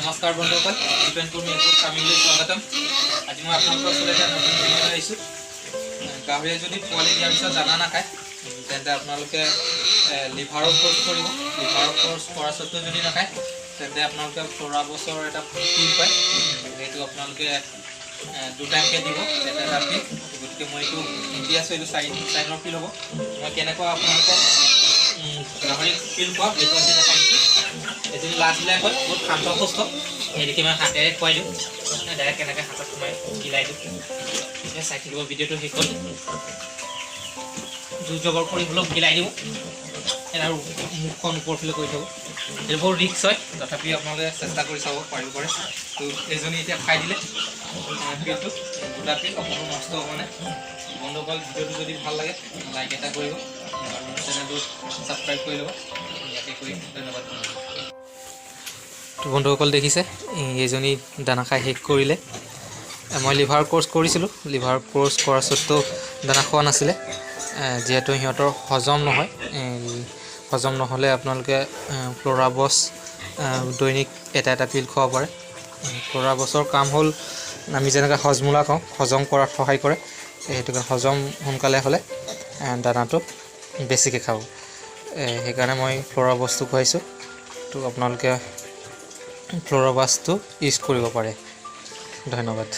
নমস্কাৰ বন্ধুসকল, দীপেনপুৰ মেঘপুৰ ফাৰ্মিংলৈ স্বাগতম। আজি মই আপোনালোকৰ ওচৰলৈ এটা নতুন ভিডিঅ' আহিছোঁ। গাহৰিয়ে যদি পোৱালি দিয়াৰ পিছত দানা নাখায় তেন্তে আপোনালোকে লিভাৰৰ কোৰ্চ কৰিব। লিভাৰৰ কোৰ্চ কৰা স্বত্বেও যদি নাখায় তেন্তে আপোনালোকে ফ্ল'ৰাবছৰ এটা পিল পায়, সেইটো আপোনালোকে 2 টাইমকৈ দিব, এটা পিল। গতিকে মই এইটো দি আছোঁ, এইটো 4 পিল হ'ব। মই কেনেকুৱা আপোনালোকক গাহৰিক পিল খোৱা সেইটো আজি দেখাই দিছোঁ। এজনী লাষ্টবিলাক হয় বহুত শান্ত সুস্থ, সেই দেখি মই হাতেৰে খুৱাই দিওঁ, ডাইৰেক্ট কেনেকৈ হাতত সোমাই গিলাই দিওঁ। চাই থাকিব ভিডিঅ'টো শেষ হ'ল। জোৰ জবৰ কৰি হ'লেও গিলাই দিব আৰু মুখখন ওপৰফালে কৰি থ'ব। এইটো বহুত ৰিক্স হয়, তথাপিও আপোনালোকে চেষ্টা কৰি চাব পাৰিব পাৰে। তো এজনী এতিয়া খাই দিলে পিলটো, 2টা পিল, অকণো নষ্ট হ'ব নাই। বন্ধুসকল, ভিডিঅ'টো যদি ভাল লাগে লাইক এটা কৰিব আৰু চেনেলটো ছাবস্ক্ৰাইব কৰি ল'ব। ইয়াতে কৰি ধন্যবাদ। তো বন্ধুসকল দেখিছে, এইজনী দানা খাই শেষ কৰিলে। মই লিভাৰ কোৰ্চ কৰিছিলোঁ, লিভাৰ কোৰ্চ কৰা স্বত্বেও দানা খোৱা নাছিলে, যিহেতু সিহঁতৰ হজম নহয়। হজম নহ'লে আপোনালোকে ফ্ল'ৰাবছ দৈনিক এটা পিল খুৱাব পাৰে। ফ্ল'ৰাবছৰ কাম হ'ল আমি যেনেকৈ হজমোলা কওঁ, হজম কৰাত সহায় কৰে। সেইটোকে হজম সোনকালে হ'লে দানাটো বেছিকৈ খাব, সেইকাৰণে মই ফ্ল'ৰাবছটো খুৱাইছোঁ। তো আপোনালোকে ফ্ল'ৰাবছটো ইউজ কৰিব পাৰে। ধন্যবাদ।